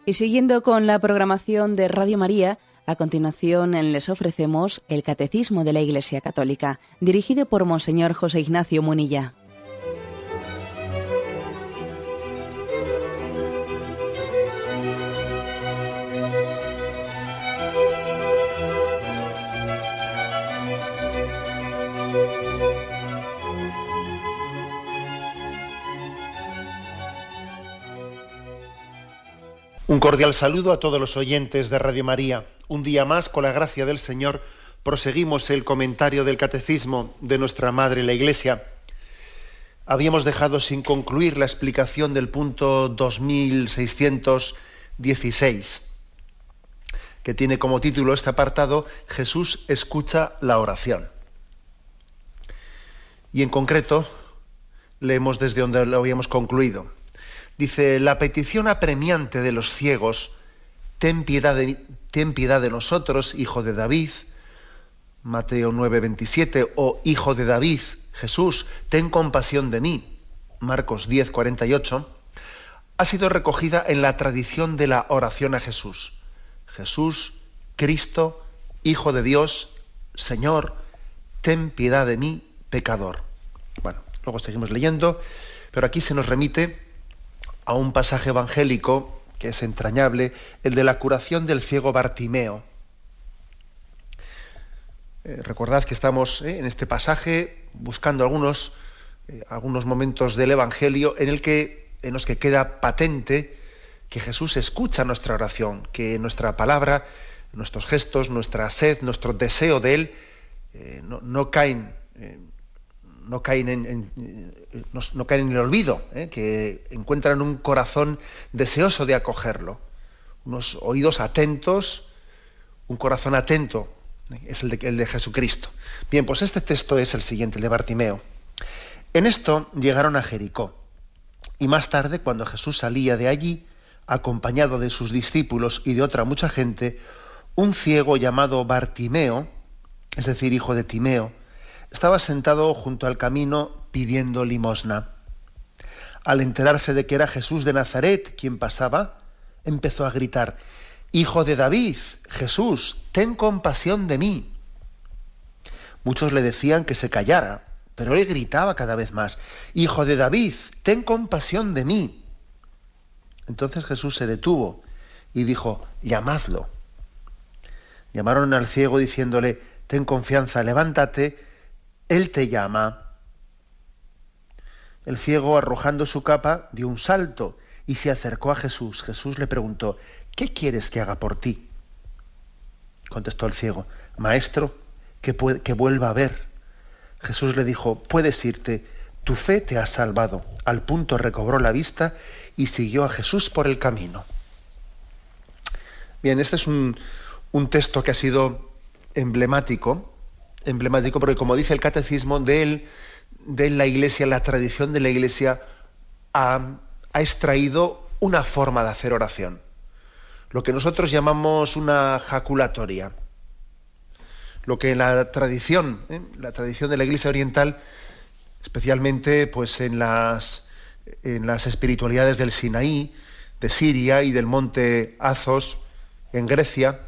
Y siguiendo con la programación de Radio María, a continuación les ofrecemos el Catecismo de la Iglesia Católica, dirigido por Monseñor José Ignacio Munilla. Un cordial saludo a todos los oyentes de Radio María. Un día más, con la gracia del Señor, proseguimos el comentario del Catecismo de nuestra Madre la Iglesia. Habíamos dejado sin concluir la explicación del punto 2616, que tiene como título este apartado: Jesús escucha la oración. Y en concreto, leemos desde donde lo habíamos concluido. Dice: la petición apremiante de los ciegos, ten piedad de nosotros, hijo de David, Mateo 9:27, o hijo de David, Jesús, ten compasión de mí, Marcos 10:48, ha sido recogida en la tradición de la oración a Jesús. Jesús, Cristo, Hijo de Dios, Señor, ten piedad de mí, pecador. Bueno, luego seguimos leyendo, pero aquí se nos remite a un pasaje evangélico que es entrañable, el de la curación del ciego Bartimeo. Recordad que estamos en este pasaje buscando algunos momentos del Evangelio en los que queda patente que Jesús escucha nuestra oración, que nuestra palabra, nuestros gestos, nuestra sed, nuestro deseo de Él no caen en el olvido, que encuentran un corazón deseoso de acogerlo, unos oídos atentos, un corazón atento, es el de Jesucristo. Bien, pues este texto es el siguiente, el de Bartimeo. En esto llegaron a Jericó, y más tarde, cuando Jesús salía de allí, acompañado de sus discípulos y de otra mucha gente, un ciego llamado Bartimeo, es decir, hijo de Timeo, estaba sentado junto al camino pidiendo limosna. Al enterarse de que era Jesús de Nazaret quien pasaba, empezó a gritar: «Hijo de David, Jesús, ten compasión de mí». Muchos le decían que se callara, pero él gritaba cada vez más: «Hijo de David, ten compasión de mí». Entonces Jesús se detuvo y dijo: «Llamadlo». Llamaron al ciego diciéndole: «Ten confianza, levántate, Él te llama». El ciego, arrojando su capa, dio un salto y se acercó a Jesús. Jesús le preguntó: «¿Qué quieres que haga por ti?». Contestó el ciego: «Maestro, que vuelva a ver». Jesús le dijo: «Puedes irte, tu fe te ha salvado». Al punto recobró la vista y siguió a Jesús por el camino. Bien, este es un texto que ha sido emblemático porque, como dice el Catecismo, de la Iglesia, la tradición de la Iglesia ha extraído una forma de hacer oración, lo que nosotros llamamos una jaculatoria, lo que en la tradición de la Iglesia oriental, especialmente pues en las espiritualidades del Sinaí, de Siria y del monte Athos en Grecia,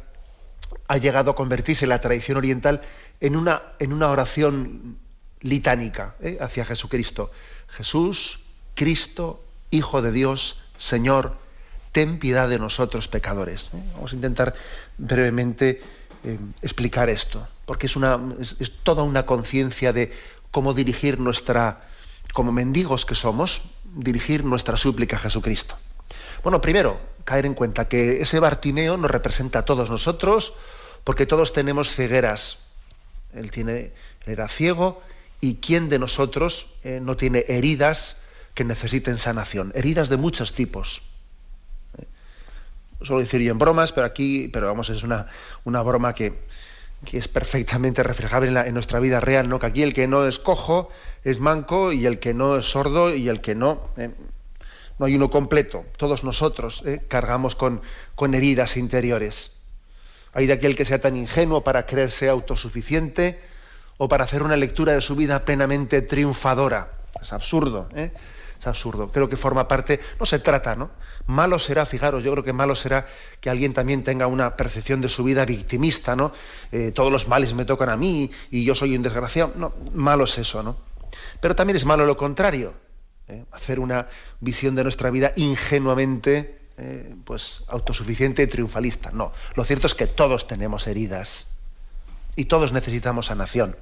ha llegado a convertirse la tradición oriental en una oración litánica hacia Jesucristo. Jesús, Cristo, Hijo de Dios, Señor, ten piedad de nosotros pecadores. Vamos a intentar brevemente explicar esto, porque es toda una conciencia de cómo dirigir como mendigos que somos, dirigir nuestra súplica a Jesucristo. Bueno, primero, caer en cuenta que ese Bartimeo nos representa a todos nosotros, porque todos tenemos cegueras. Él era ciego, y ¿quién de nosotros no tiene heridas que necesiten sanación? Heridas de muchos tipos. Suelo decir yo en bromas, pero vamos, es una broma que es perfectamente reflejable en nuestra vida real, ¿no? Que aquí el que no es cojo es manco, y el que no es sordo, y el que no hay uno completo. Todos nosotros cargamos con heridas interiores. Hay de aquel que sea tan ingenuo para creerse autosuficiente o para hacer una lectura de su vida plenamente triunfadora. Es absurdo, Es absurdo. Creo que forma parte, no se trata, ¿no? Malo será, fijaros, yo creo que malo será que alguien también tenga una percepción de su vida victimista, ¿no? Todos los males me tocan a mí y yo soy un desgraciado. No, malo es eso, ¿no? Pero también es malo lo contrario, hacer una visión de nuestra vida ingenuamente pues autosuficiente y triunfalista. No, lo cierto es que todos tenemos heridas y todos necesitamos sanación.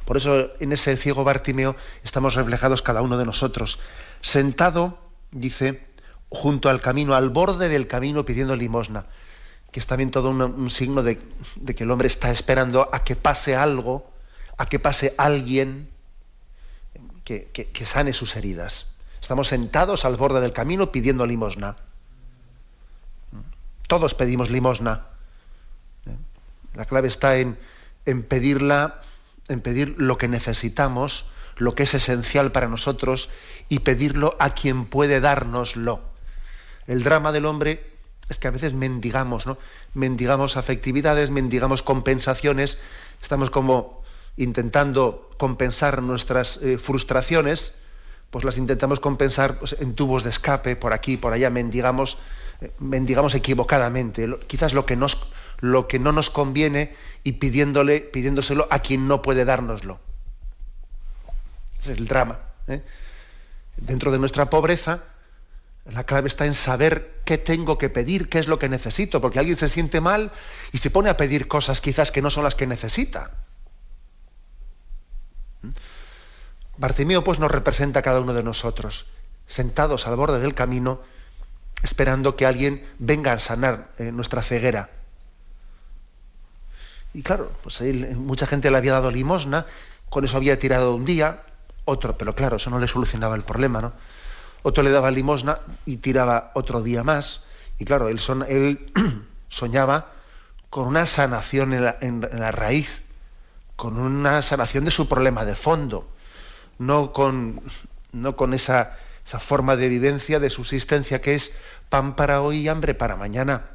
Por eso en ese ciego Bartimeo estamos reflejados cada uno de nosotros, sentado, dice, junto al camino, al borde del camino pidiendo limosna, que es también todo un signo de que el hombre está esperando a que pase algo, a que pase alguien que sane sus heridas. Estamos sentados al borde del camino pidiendo limosna. Todos pedimos limosna. La clave está en pedirla, en pedir lo que necesitamos, lo que es esencial para nosotros, y pedirlo a quien puede dárnoslo. El drama del hombre es que a veces mendigamos, ¿no? Mendigamos afectividades, mendigamos compensaciones, estamos como intentando compensar nuestras frustraciones, pues las intentamos compensar pues, en tubos de escape, por aquí, por allá, mendigamos equivocadamente, quizás lo que no nos conviene, y pidiéndoselo a quien no puede dárnoslo. Ese es el drama. Dentro de nuestra pobreza, la clave está en saber qué tengo que pedir, qué es lo que necesito, porque alguien se siente mal y se pone a pedir cosas quizás que no son las que necesita. Bartimeo pues nos representa a cada uno de nosotros, sentados al borde del camino, esperando que alguien venga a sanar nuestra ceguera. Y claro, pues mucha gente le había dado limosna, con eso había tirado un día, otro, pero claro, eso no le solucionaba el problema, ¿no? Otro le daba limosna y tiraba otro día más, y claro, él soñaba con una sanación en la raíz, con una sanación de su problema de fondo, no con esa forma de vivencia, de subsistencia que es pan para hoy y hambre para mañana.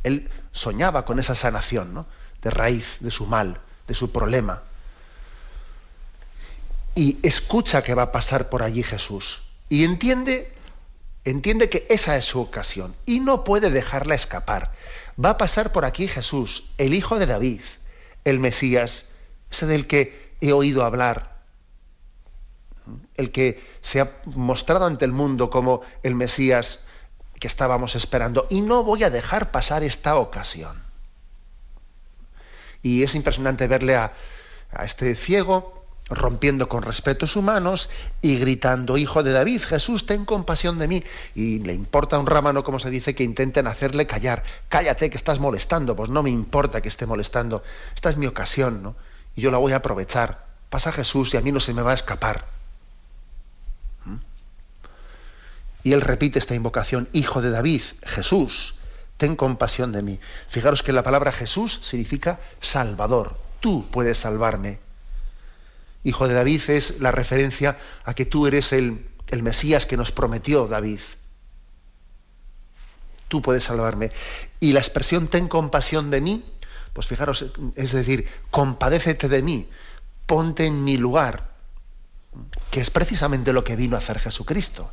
Él soñaba con esa sanación, ¿no? De raíz, de su mal, de su problema. Y escucha que va a pasar por allí Jesús. Y entiende que esa es su ocasión. Y no puede dejarla escapar. Va a pasar por aquí Jesús, el Hijo de David, el Mesías, ese del que he oído hablar, el que se ha mostrado ante el mundo como el Mesías que estábamos esperando, y no voy a dejar pasar esta ocasión. Y es impresionante verle a este ciego rompiendo con respetos humanos y gritando: Hijo de David, Jesús, ten compasión de mí. Y le importa un rábano, como se dice, que intenten hacerle callar. Cállate, que estás molestando. Pues no me importa que esté molestando. Esta es mi ocasión, ¿no? Y yo la voy a aprovechar. Pasa Jesús y a mí no se me va a escapar. Y él repite esta invocación: Hijo de David, Jesús, ten compasión de mí. Fijaros que la palabra Jesús significa Salvador. Tú puedes salvarme. Hijo de David es la referencia a que tú eres el Mesías que nos prometió David. Tú puedes salvarme. Y la expresión ten compasión de mí, pues fijaros, es decir, compadécete de mí, ponte en mi lugar, que es precisamente lo que vino a hacer Jesucristo.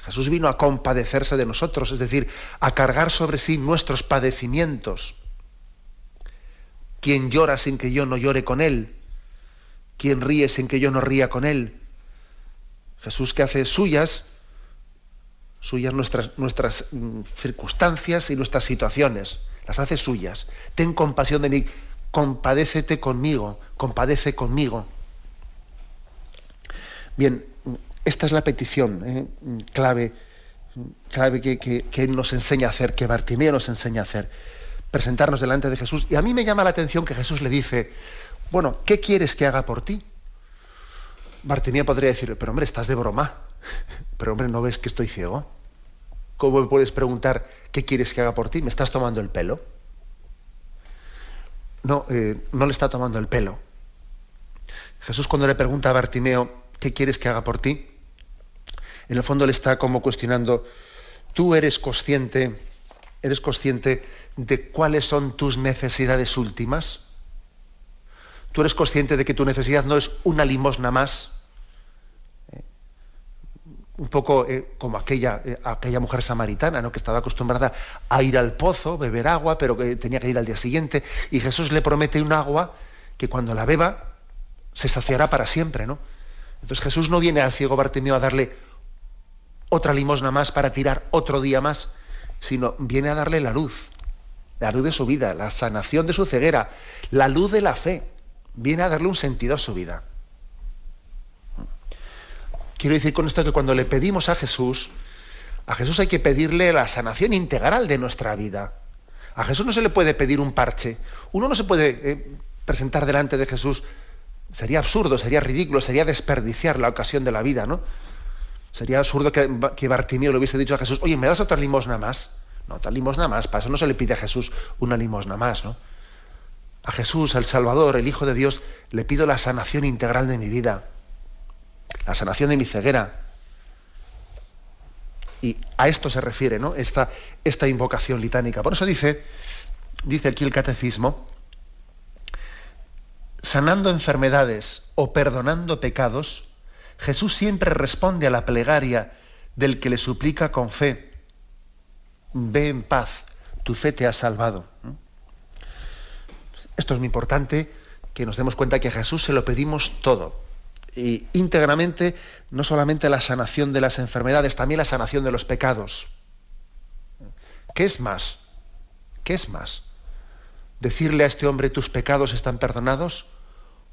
Jesús vino a compadecerse de nosotros, es decir, a cargar sobre sí nuestros padecimientos. ¿Quién llora sin que yo no llore con él? ¿Quién ríe sin que yo no ría con él? Jesús, que hace suyas nuestras circunstancias y nuestras situaciones, las hace suyas. Ten compasión de mí, compadécete conmigo, compadece conmigo. Bien, esta es la petición clave que Él nos enseña a hacer, que Bartimeo nos enseña a hacer, presentarnos delante de Jesús. Y a mí me llama la atención que Jesús le dice: bueno, ¿qué quieres que haga por ti? Bartimeo podría decir: pero hombre, estás de broma. Pero hombre, ¿no ves que estoy ciego? ¿Cómo me puedes preguntar qué quieres que haga por ti? ¿Me estás tomando el pelo? No, no le está tomando el pelo. Jesús, cuando le pregunta a Bartimeo: ¿qué quieres que haga por ti?, en el fondo le está como cuestionando: ¿tú eres consciente de cuáles son tus necesidades últimas? ¿Tú eres consciente de que tu necesidad no es una limosna más? un poco como aquella mujer samaritana, ¿no? Que estaba acostumbrada a ir al pozo, beber agua, pero que tenía que ir al día siguiente, y Jesús le promete un agua que cuando la beba se saciará para siempre, ¿no? Entonces Jesús no viene al ciego Bartimeo a darle otra limosna más para tirar otro día más, sino viene a darle la luz de su vida, la sanación de su ceguera, la luz de la fe, viene a darle un sentido a su vida. Quiero decir con esto que cuando le pedimos a Jesús hay que pedirle la sanación integral de nuestra vida. A Jesús no se le puede pedir un parche. Uno no se puede presentar delante de Jesús. Sería absurdo, sería ridículo, sería desperdiciar la ocasión de la vida, ¿no? Sería absurdo que Bartimeo le hubiese dicho a Jesús: oye, ¿me das otra limosna más? No, otra limosna más. Para eso no se le pide a Jesús una limosna más, ¿no? A Jesús, el Salvador, el Hijo de Dios, le pido la sanación integral de mi vida, la sanación de mi ceguera. Y a esto se refiere, ¿no? Esta invocación litánica. Por eso dice aquí el catecismo: sanando enfermedades o perdonando pecados, Jesús siempre responde a la plegaria del que le suplica con fe: ve en paz, tu fe te ha salvado. Esto es muy importante, que nos demos cuenta que a Jesús se lo pedimos todo, y íntegramente, no solamente la sanación de las enfermedades, también la sanación de los pecados. ¿Qué es más? ¿Qué es más? ¿Decirle a este hombre tus pecados están perdonados?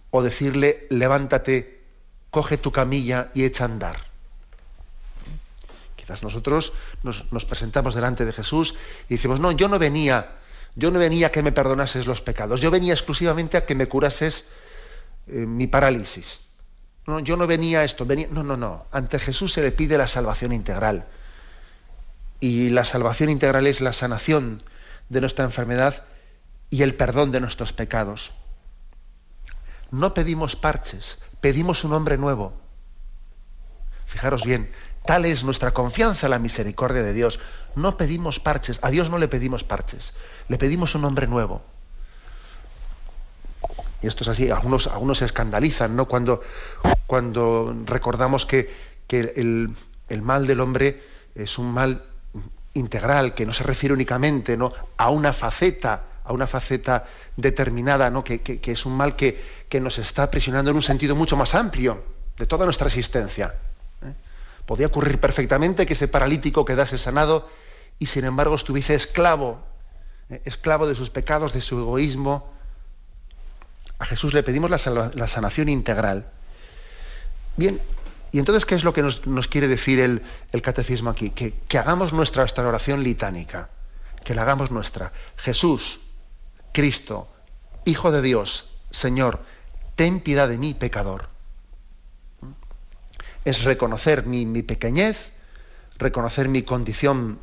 ¿O decirle levántate, coge tu camilla y echa a andar? Quizás nosotros nos presentamos delante de Jesús y decimos: no, yo no venía a que me perdonases los pecados, yo venía exclusivamente a que me curases mi parálisis. No, yo no venía a esto, no. Ante Jesús se le pide la salvación integral. Y la salvación integral es la sanación de nuestra enfermedad y el perdón de nuestros pecados. No pedimos parches, pedimos un hombre nuevo. Fijaros bien, tal es nuestra confianza en la misericordia de Dios. No pedimos parches, a Dios no le pedimos parches, le pedimos un hombre nuevo. Y esto es así, algunos se escandalizan, ¿no? Cuando recordamos que el mal del hombre es un mal integral, que no se refiere únicamente, ¿no?, a una faceta determinada, ¿no?, que es un mal que nos está aprisionando en un sentido mucho más amplio de toda nuestra existencia. Podía ocurrir perfectamente que ese paralítico quedase sanado y sin embargo estuviese esclavo de sus pecados, de su egoísmo. A Jesús le pedimos la sanación integral. Bien, y entonces, ¿qué es lo que nos quiere decir el catecismo aquí? Que hagamos nuestra esta oración litánica, que la hagamos nuestra. Jesús, Cristo, Hijo de Dios, Señor, ten piedad de mí, pecador. Es reconocer mi pequeñez, reconocer mi condición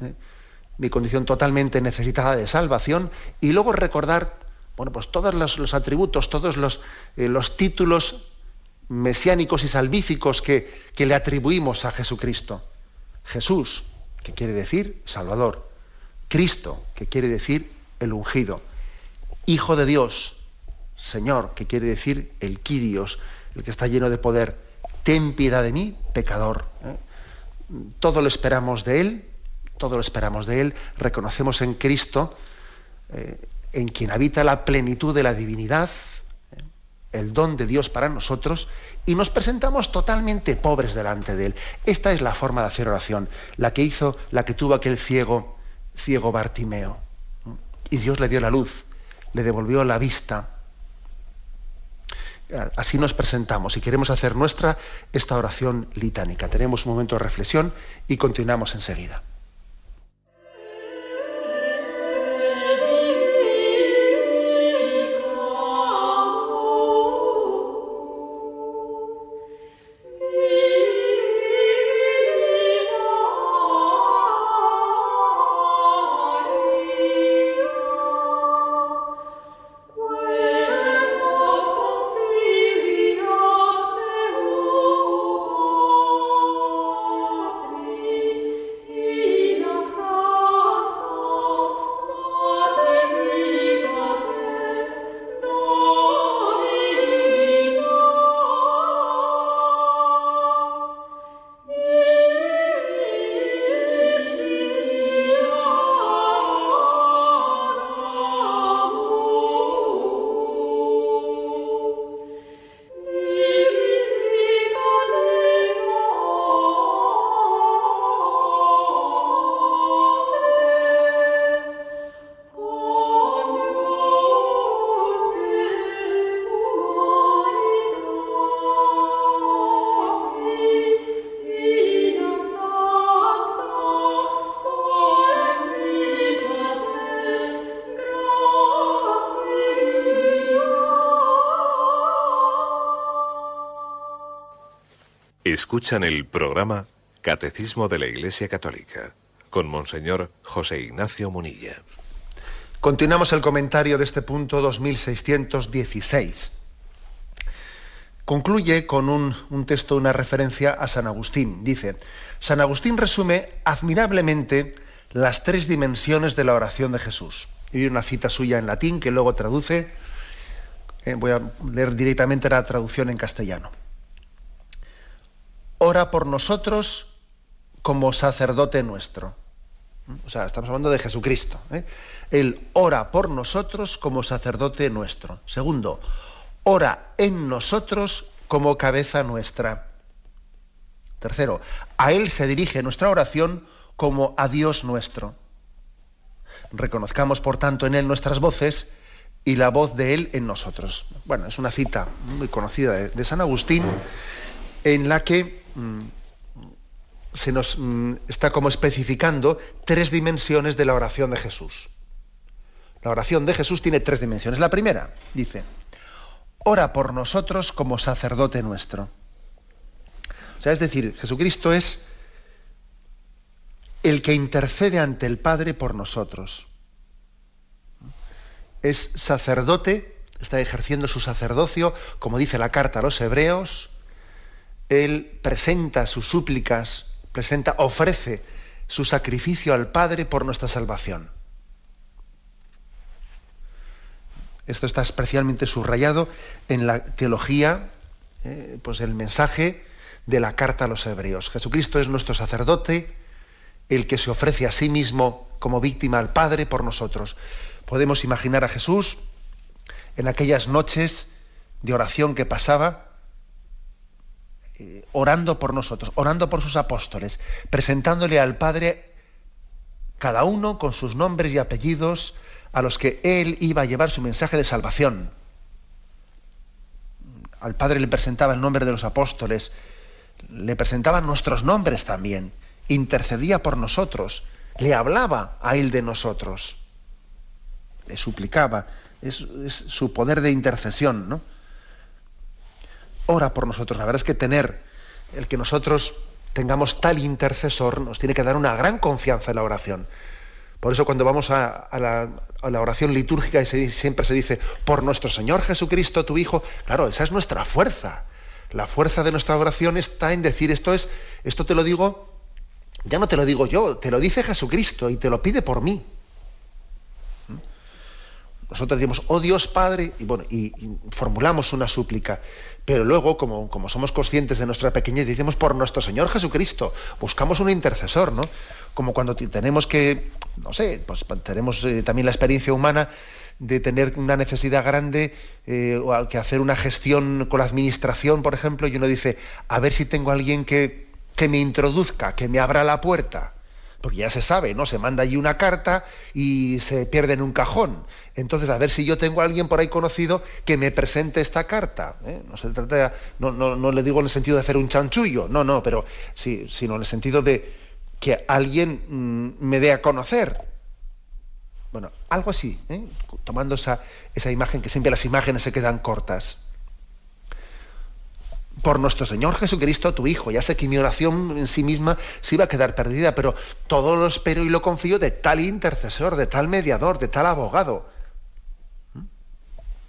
totalmente necesitada de salvación, y luego recordar, pues todos los atributos, todos los títulos mesiánicos y salvíficos que le atribuimos a Jesucristo. Jesús, que quiere decir Salvador. Cristo, que quiere decir el ungido. Hijo de Dios, Señor, que quiere decir el Kyrios, el que está lleno de poder. Ten piedad de mí, pecador. Todo lo esperamos de Él, reconocemos en Cristo, en quien habita la plenitud de la divinidad, el don de Dios para nosotros, y nos presentamos totalmente pobres delante de Él. Esta es la forma de hacer oración, la que tuvo aquel ciego Bartimeo. Y Dios le dio la luz, le devolvió la vista. Así nos presentamos y queremos hacer nuestra esta oración litánica. Tenemos un momento de reflexión y continuamos enseguida. Patri Escuchan el programa Catecismo de la Iglesia Católica con Monseñor José Ignacio Munilla. Continuamos el comentario de este punto 2616. Concluye con un texto, una referencia a San Agustín. Dice: San Agustín resume admirablemente las tres dimensiones de la oración de Jesús. Y hay una cita suya en latín que luego traduce. Voy a leer directamente la traducción en castellano. Ora por nosotros como sacerdote nuestro. O sea, estamos hablando de Jesucristo. Él ora por nosotros como sacerdote nuestro. Segundo, ora en nosotros como cabeza nuestra. Tercero, a Él se dirige nuestra oración como a Dios nuestro. Reconozcamos, por tanto, en Él nuestras voces y la voz de Él en nosotros. Bueno, es una cita muy conocida de San Agustín, en la que se nos está como especificando tres dimensiones de la oración de Jesús. La oración de Jesús tiene tres dimensiones. La primera, dice: ora por nosotros como sacerdote nuestro. O sea, es decir, Jesucristo es el que intercede ante el Padre por nosotros. Es sacerdote, está ejerciendo su sacerdocio, como dice la carta a los Hebreos. Él presenta sus súplicas, ofrece su sacrificio al Padre por nuestra salvación. Esto está especialmente subrayado en la teología, pues el mensaje de la carta a los Hebreos. Jesucristo es nuestro sacerdote, el que se ofrece a sí mismo como víctima al Padre por nosotros. Podemos imaginar a Jesús en aquellas noches de oración que pasaba, orando por nosotros, orando por sus apóstoles, presentándole al Padre cada uno con sus nombres y apellidos a los que Él iba a llevar su mensaje de salvación. Al Padre le presentaba el nombre de los apóstoles, le presentaba nuestros nombres también, intercedía por nosotros, le hablaba a Él de nosotros, le suplicaba, es su poder de intercesión, ¿no? Ora por nosotros. La verdad es que el que nosotros tengamos tal intercesor nos tiene que dar una gran confianza en la oración. Por eso cuando vamos a la oración litúrgica y siempre se dice por nuestro Señor Jesucristo, tu Hijo, claro, esa es nuestra fuerza. La fuerza de nuestra oración está en decir esto te lo digo, ya no te lo digo yo, te lo dice Jesucristo y te lo pide por mí. Nosotros decimos, oh Dios Padre, y formulamos una súplica, pero luego, como somos conscientes de nuestra pequeñez, decimos por nuestro Señor Jesucristo, buscamos un intercesor, ¿no? Como cuando tenemos que, no sé, pues tenemos también la experiencia humana de tener una necesidad grande, o que hacer una gestión con la administración, por ejemplo, y uno dice, a ver si tengo a alguien que me introduzca, que me abra la puerta. Porque ya se sabe, ¿no? Se manda allí una carta y se pierde en un cajón. Entonces, a ver si yo tengo a alguien por ahí conocido que me presente esta carta. No se trata, no le digo en el sentido de hacer un chanchullo, no, pero sí, sino en el sentido de que alguien me dé a conocer. Bueno, algo así, tomando esa imagen, que siempre las imágenes se quedan cortas. Por nuestro Señor Jesucristo, tu Hijo. Ya sé que mi oración en sí misma se iba a quedar perdida, pero todo lo espero y lo confío de tal intercesor, de tal mediador, de tal abogado.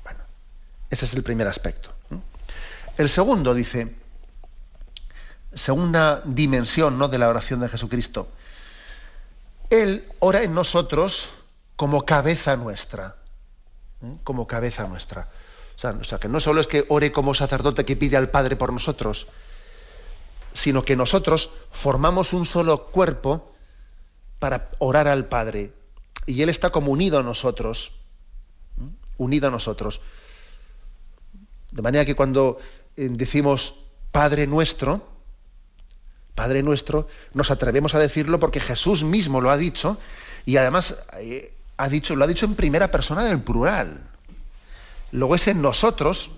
Bueno, ese es el primer aspecto. El segundo, dice, segunda dimensión, ¿no?, de la oración de Jesucristo. Él ora en nosotros como cabeza nuestra. Como cabeza nuestra. O sea, que no solo es que ore como sacerdote que pide al Padre por nosotros, sino que nosotros formamos un solo cuerpo para orar al Padre. Y Él está como unido a nosotros. Unido a nosotros. De manera que cuando decimos Padre nuestro, nos atrevemos a decirlo porque Jesús mismo lo ha dicho, y además lo ha dicho en primera persona del plural. Luego ese nosotros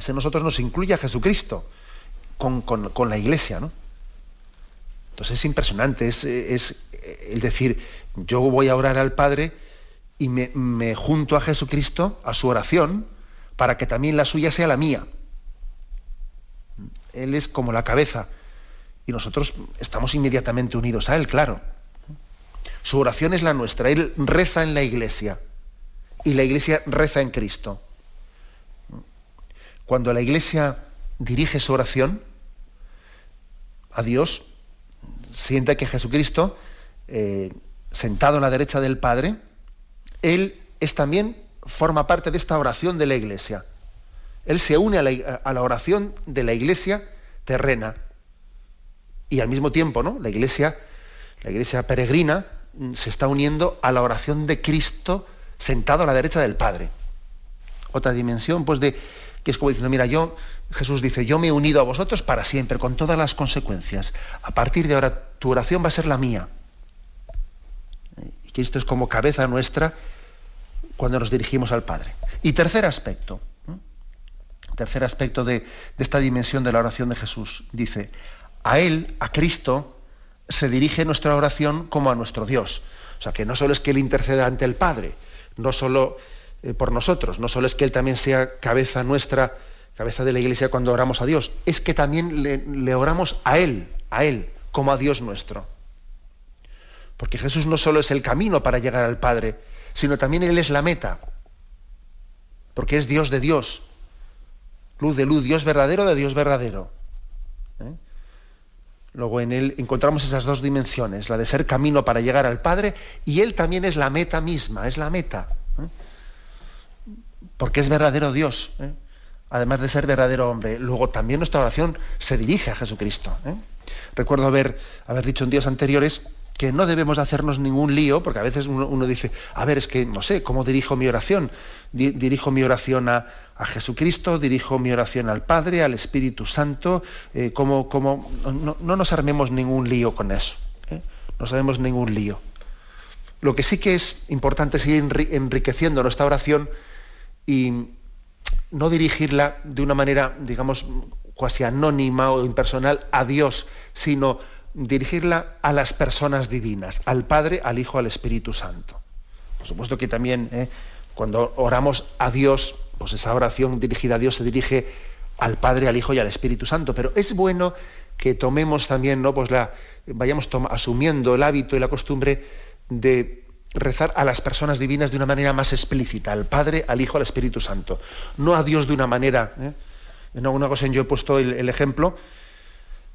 nos incluye a Jesucristo con la Iglesia, ¿no? Entonces es impresionante, es el decir, yo voy a orar al Padre y me junto a Jesucristo, a su oración, para que también la suya sea la mía. Él es como la cabeza y nosotros estamos inmediatamente unidos a Él, claro. Su oración es la nuestra. Él reza en la Iglesia y la Iglesia reza en Cristo. Cuando la Iglesia dirige su oración a Dios, sienta que Jesucristo, sentado a la derecha del Padre, Él también forma parte de esta oración de la Iglesia. Él se une a la oración de la Iglesia terrena. Y al mismo tiempo, ¿no?, la Iglesia peregrina se está uniendo a la oración de Cristo sentado a la derecha del Padre. Otra dimensión, pues, que es como diciendo, mira, Jesús dice, yo me he unido a vosotros para siempre, con todas las consecuencias. A partir de ahora, tu oración va a ser la mía. Y Cristo es como cabeza nuestra cuando nos dirigimos al Padre. Y tercer aspecto de esta dimensión de la oración de Jesús, dice, a Él, a Cristo, se dirige nuestra oración como a nuestro Dios. O sea, que no solo es que Él interceda ante el Padre, no solo por nosotros, no solo es que Él también sea cabeza nuestra, cabeza de la Iglesia cuando oramos a Dios, es que también le oramos a Él, como a Dios nuestro. Porque Jesús no solo es el camino para llegar al Padre, sino también Él es la meta, porque es Dios de Dios, luz de luz, Dios verdadero de Dios verdadero. Luego en Él encontramos esas dos dimensiones, la de ser camino para llegar al Padre, y Él también es la meta misma, es la meta. Porque es verdadero Dios, además de ser verdadero hombre. Luego también nuestra oración se dirige a Jesucristo. Recuerdo haber dicho en días anteriores que no debemos de hacernos ningún lío, porque a veces uno dice, a ver, es que no sé, ¿cómo dirijo mi oración? Dirijo mi oración a Jesucristo, dirijo mi oración al Padre, al Espíritu Santo, no nos armemos ningún lío con eso, no nos armemos ningún lío. Lo que sí que es importante es seguir enriqueciendo nuestra oración y no dirigirla de una manera, digamos, cuasi anónima o impersonal a Dios, sino dirigirla a las personas divinas, al Padre, al Hijo, al Espíritu Santo. Por supuesto que también cuando oramos a Dios, pues esa oración dirigida a Dios se dirige al Padre, al Hijo y al Espíritu Santo. Pero es bueno que tomemos también, ¿no?, pues vayamos asumiendo el hábito y la costumbre de rezar a las personas divinas de una manera más explícita, al Padre, al Hijo, al Espíritu Santo. No a Dios de una manera. En alguna ocasión yo he puesto el ejemplo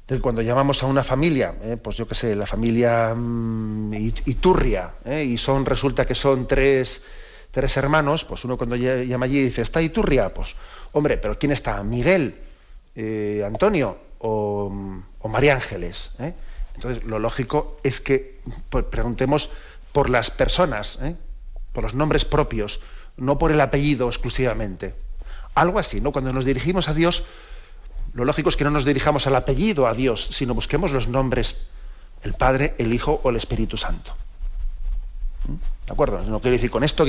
de que cuando llamamos a una familia, pues yo qué sé, la familia Iturria, y resulta que son tres hermanos, pues uno cuando llama allí dice, ¿está Iturria? Pues, hombre, pero ¿quién está? ¿Miguel, Antonio o María Ángeles? Entonces, lo lógico es que preguntemos por las personas, por los nombres propios, no por el apellido exclusivamente. Algo así, ¿no? Cuando nos dirigimos a Dios, lo lógico es que no nos dirijamos al apellido a Dios, sino busquemos los nombres, el Padre, el Hijo o el Espíritu Santo. ¿De acuerdo? No quiero decir con esto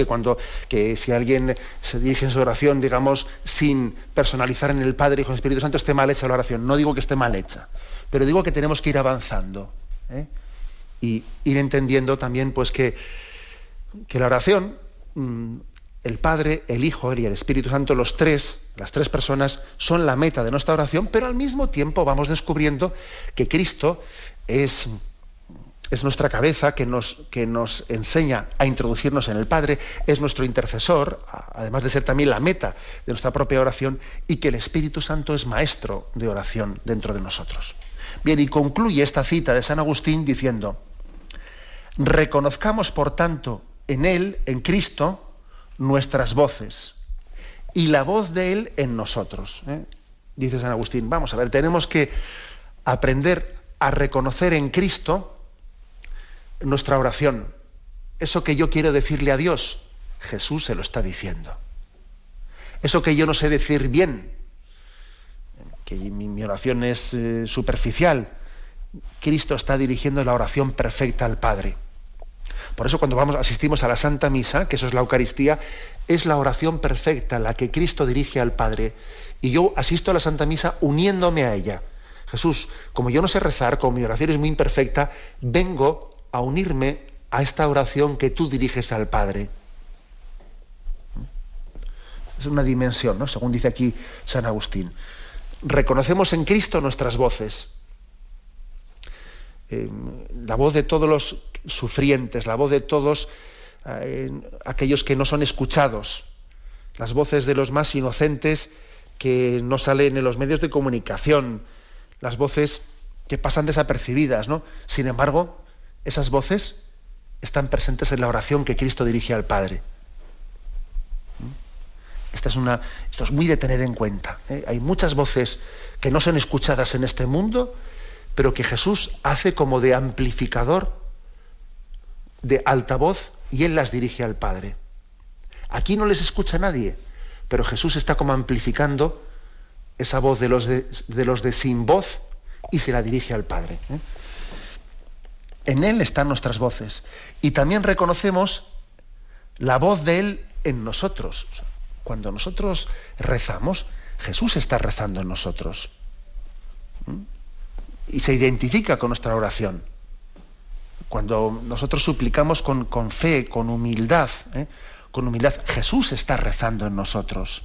que si alguien se dirige en su oración, digamos, sin personalizar en el Padre, Hijo y Espíritu Santo, esté mal hecha la oración. No digo que esté mal hecha, pero digo que tenemos que ir avanzando, y ir entendiendo también, pues, que la oración, el Padre, el Hijo y el Espíritu Santo, las tres personas, son la meta de nuestra oración, pero al mismo tiempo vamos descubriendo que Cristo es nuestra cabeza, que nos enseña a introducirnos en el Padre, es nuestro intercesor, además de ser también la meta de nuestra propia oración, y que el Espíritu Santo es maestro de oración dentro de nosotros. Bien, y concluye esta cita de San Agustín diciendo, reconozcamos, por tanto, en Él, en Cristo, nuestras voces y la voz de Él en nosotros. Dice San Agustín, vamos a ver, tenemos que aprender a reconocer en Cristo nuestra oración. Eso que yo quiero decirle a Dios, Jesús se lo está diciendo. Eso que yo no sé decir bien, que mi oración es superficial, Cristo está dirigiendo la oración perfecta al Padre. Por eso cuando asistimos a la Santa Misa, que eso es la Eucaristía, es la oración perfecta, la que Cristo dirige al Padre. Y yo asisto a la Santa Misa uniéndome a ella. Jesús, como yo no sé rezar, como mi oración es muy imperfecta, vengo a unirme a esta oración que tú diriges al Padre. Es una dimensión, ¿no?, según dice aquí San Agustín. reconocemos en Cristo nuestras voces. La voz de todos los sufrientes, la voz de todos aquellos que no son escuchados, las voces de los más inocentes que no salen en los medios de comunicación, las voces que pasan desapercibidas, ¿no? Sin embargo, esas voces están presentes en la oración que Cristo dirige al Padre. Esto es muy de tener en cuenta, ¿eh? Hay muchas voces que no son escuchadas en este mundo, pero que Jesús hace como de amplificador, de altavoz, y Él las dirige al Padre. Aquí no les escucha nadie, pero Jesús está como amplificando esa voz de los de sin voz y se la dirige al Padre, ¿eh? En Él están nuestras voces. Y también reconocemos la voz de Él en nosotros. O sea, cuando nosotros rezamos, Jesús está rezando en nosotros. Y se identifica con nuestra oración. Cuando nosotros suplicamos con fe, con humildad, Jesús está rezando en nosotros.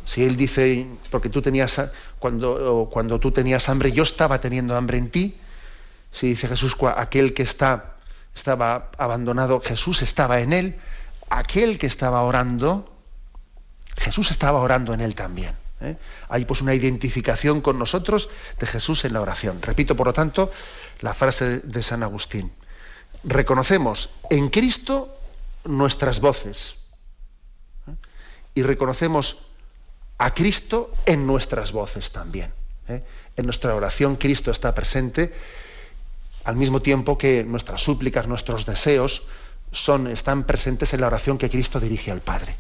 Si Él dice, porque tú tenías, cuando tú tenías hambre, yo estaba teniendo hambre en ti. Si dice Jesús, aquel que estaba abandonado, Jesús estaba en él. Aquel que estaba orando, Jesús estaba orando en él también, ¿eh? Hay pues una identificación con nosotros de Jesús en la oración. Repito, por lo tanto, la frase de San Agustín. Reconocemos en Cristo nuestras voces, ¿eh? Y reconocemos a Cristo en nuestras voces también, ¿eh? En nuestra oración Cristo está presente, al mismo tiempo que nuestras súplicas, nuestros deseos están presentes en la oración que Cristo dirige al Padre.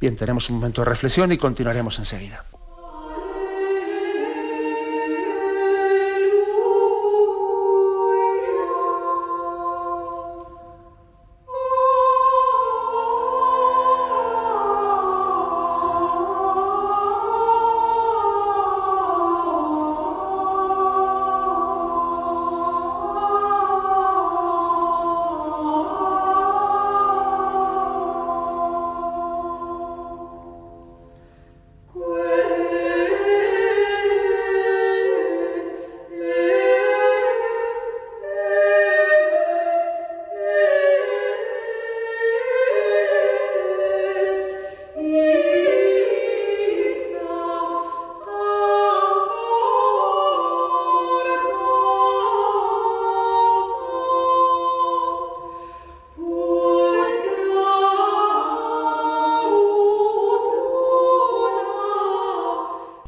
Bien, tenemos un momento de reflexión y continuaremos enseguida.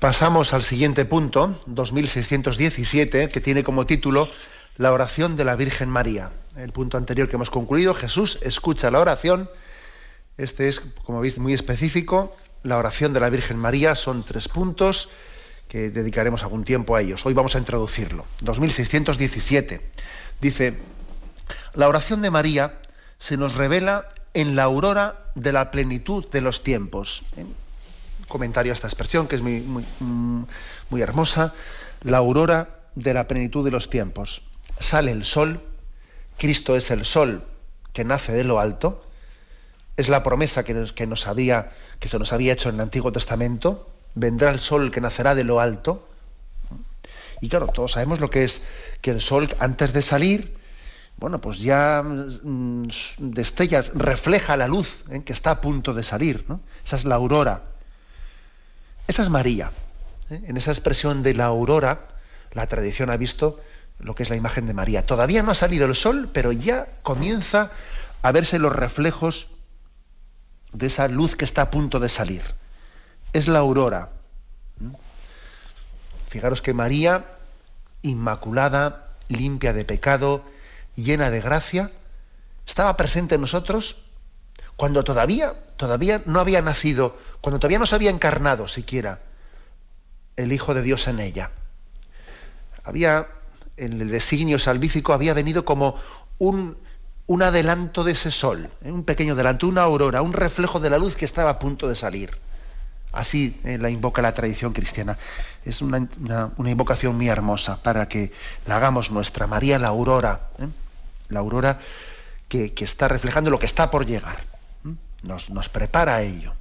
Pasamos al siguiente punto, 2617, que tiene como título la oración de la Virgen María. El punto anterior que hemos concluido, Jesús escucha la oración. Este es, como veis, muy específico. La oración de la Virgen María son 3 puntos que dedicaremos algún tiempo a ellos. Hoy vamos a introducirlo. 2617 dice: la oración de María se nos revela en la aurora de la plenitud de los tiempos. Comentario a esta expresión que es muy hermosa. La aurora de la plenitud de los tiempos. Sale el sol, Cristo es el sol que nace de lo alto, es la promesa que se nos había hecho en el Antiguo Testamento. Vendrá el sol que nacerá de lo alto. Y claro, todos sabemos lo que es que el sol, antes de salir, bueno, pues ya destellas, refleja la luz, que está a punto de salir, ¿no? Esa es la aurora. Esa es María. En esa expresión de la aurora, la tradición ha visto lo que es la imagen de María. Todavía no ha salido el sol, pero ya comienza a verse los reflejos de esa luz que está a punto de salir. Es la aurora. Fijaros que María, inmaculada, limpia de pecado, llena de gracia, estaba presente en nosotros cuando todavía no había nacido, cuando todavía no se había encarnado siquiera el Hijo de Dios en ella. Había, en el designio salvífico, había venido como un adelanto de ese sol, un pequeño adelanto, una aurora, un reflejo de la luz que estaba a punto de salir. Así la invoca la tradición cristiana. Es una invocación muy hermosa para que la hagamos nuestra. María, la aurora que está reflejando lo que está por llegar. Nos prepara a ello.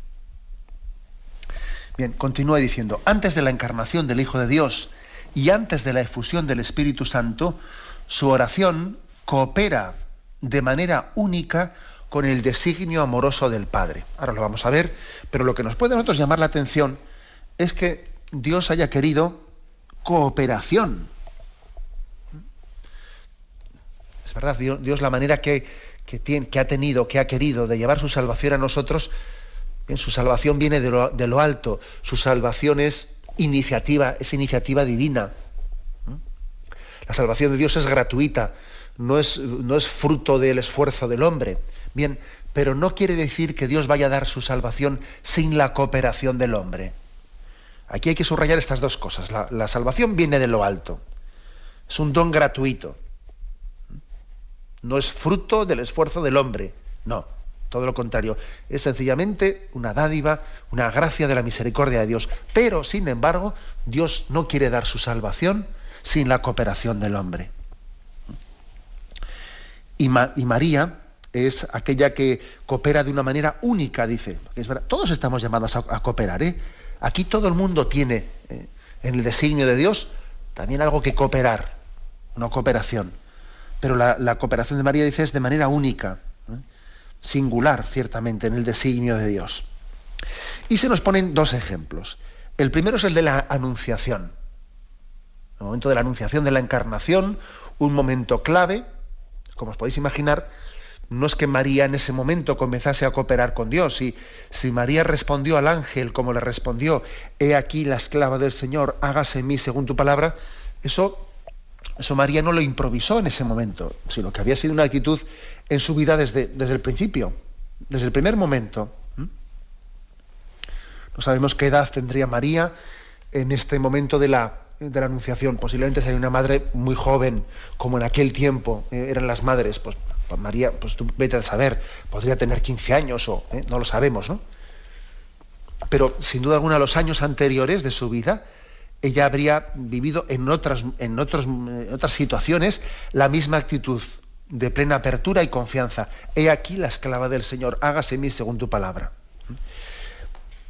Bien, continúa diciendo, antes de la encarnación del Hijo de Dios y antes de la efusión del Espíritu Santo, su oración coopera de manera única con el designio amoroso del Padre. Ahora lo vamos a ver, pero lo que nos puede a nosotros llamar la atención es que Dios haya querido cooperación. Es verdad, Dios la manera que ha querido de llevar su salvación a nosotros, bien, su salvación viene de lo alto, su salvación es iniciativa divina. La salvación de Dios es gratuita, no es fruto del esfuerzo del hombre. Bien, pero no quiere decir que Dios vaya a dar su salvación sin la cooperación del hombre. Aquí hay que subrayar estas dos cosas. La salvación viene de lo alto. Es un don gratuito. No es fruto del esfuerzo del hombre. No, todo lo contrario. Es sencillamente una dádiva, una gracia de la misericordia de Dios. Pero, sin embargo, Dios no quiere dar su salvación sin la cooperación del hombre. Y María es aquella que coopera de una manera única, dice. Es verdad, todos estamos llamados a cooperar, ¿eh? Aquí todo el mundo tiene, en el designio de Dios, también algo que cooperar, una cooperación. Pero la cooperación de María, dice, es de manera única, singular, ciertamente, en el designio de Dios. Y se nos ponen dos ejemplos. El primero es el de la Anunciación. El momento de la Anunciación de la Encarnación, un momento clave. Como os podéis imaginar, no es que María en ese momento comenzase a cooperar con Dios. Si María respondió al ángel como le respondió, he aquí la esclava del Señor, hágase en mí según tu palabra, eso María no lo improvisó en ese momento, sino que había sido una actitud en su vida desde el principio, desde el primer momento. No sabemos qué edad tendría María en este momento de la Anunciación. Posiblemente sería una madre muy joven, como en aquel tiempo eran las madres. Pues María, pues tú vete a saber, podría tener 15 años o no lo sabemos, ¿no? Pero sin duda alguna, los años anteriores de su vida, ella habría vivido en otras situaciones la misma actitud de plena apertura y confianza. He aquí la esclava del Señor, hágase en mí según tu palabra.